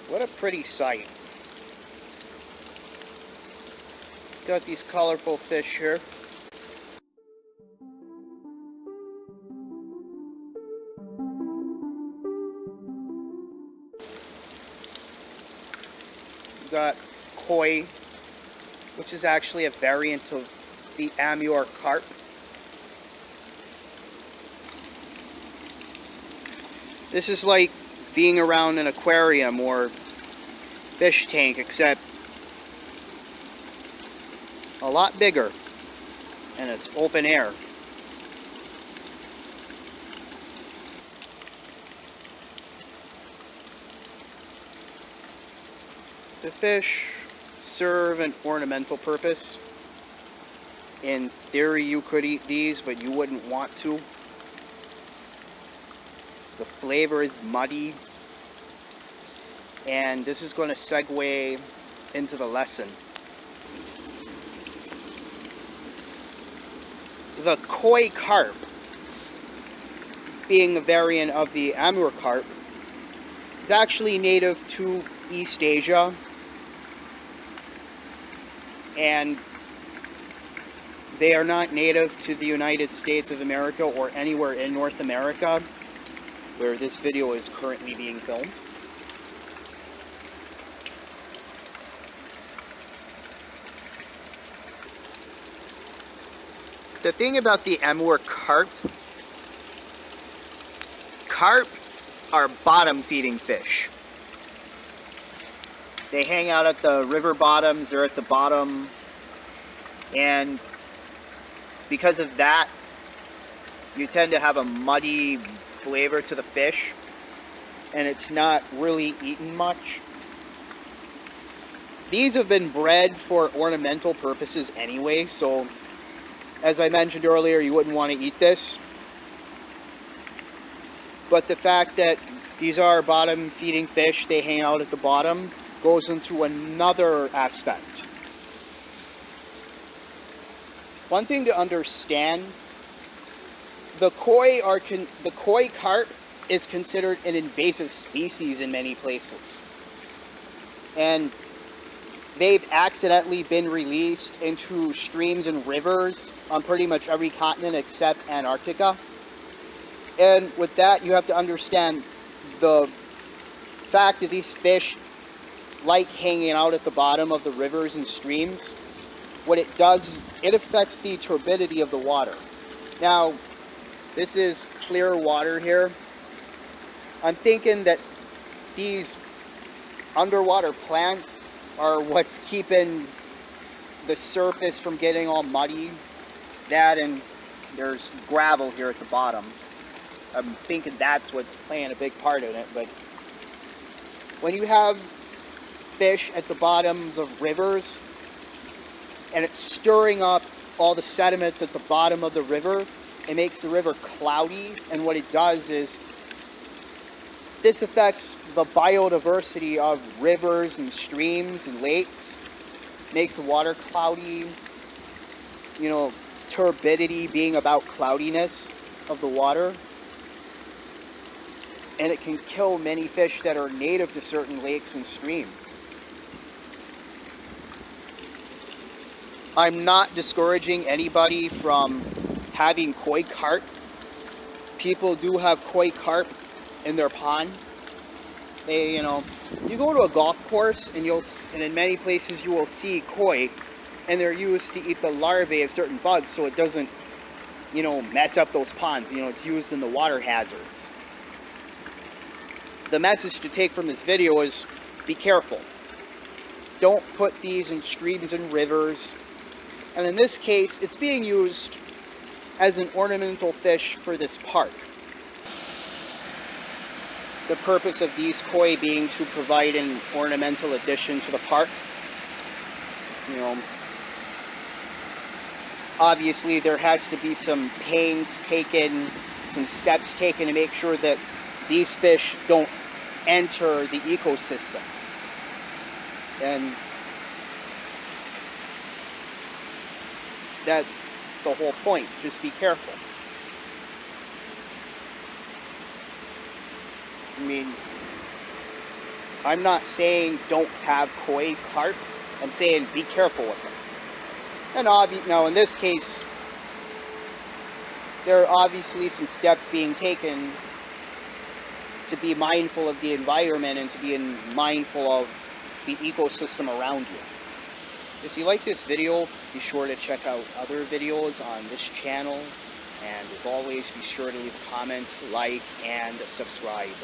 What a pretty sight. Got these colorful fish here. We got koi, which is actually a variant of the Amur carp. This is like being around an aquarium or fish tank, except a lot bigger, and it's open air. The fish serve an ornamental purpose. In theory, you could eat these, but you wouldn't want to. The flavor is muddy, and this is going to segue into the lesson. The koi carp, being a variant of the Amur carp, is actually native to East Asia, and they are not native to the United States of America or anywhere in North America, where this video is currently being filmed. The thing about the Amur carp are bottom feeding fish. They hang out at the river bottoms, they're at the bottom, and because of that, you tend to have a muddy flavor to the fish, and it's not really eaten much. These have been bred for ornamental purposes anyway, so as I mentioned earlier, you wouldn't want to eat this. But the fact that these are bottom feeding fish, they hang out at the bottom, goes into another aspect. One thing to understand, the koi carp is considered an invasive species in many places. And they've accidentally been released into streams and rivers on pretty much every continent except Antarctica. And with that, you have to understand the fact that these fish like hanging out at the bottom of the rivers and streams. What it does is it affects the turbidity of the water. Now, this is clear water here. I'm thinking that these underwater plants are what's keeping the surface from getting all muddy. That, and there's gravel here at the bottom. I'm thinking that's what's playing a big part in it. But when you have fish at the bottoms of rivers and it's stirring up all the sediments at the bottom of the river, it makes the river cloudy, and what it does is this affects the biodiversity of rivers and streams and lakes, makes the water cloudy. You know, turbidity being about cloudiness of the water, and it can kill many fish that are native to certain lakes and streams. I'm not discouraging anybody from having koi carp. People do have koi carp in their pond. They, you go to a golf course and in many places you will see koi, and they're used to eat the larvae of certain bugs, so it doesn't, mess up those ponds. It's used in the water hazards. The message to take from this video is be careful. Don't put these in streams and rivers. And in this case, it's being used as an ornamental fish for this park. The purpose of these koi being to provide an ornamental addition to the park. Obviously there has to be some pains taken, some steps taken to make sure that these fish don't enter the ecosystem. And that's the whole point. Just be careful. I mean, I'm not saying don't have koi carp. I'm saying be careful with them. And now in this case, there are obviously some steps being taken to be mindful of the environment and to be mindful of the ecosystem around you. If you like this video, be sure to check out other videos on this channel. And as always, be sure to leave a comment, like, and subscribe.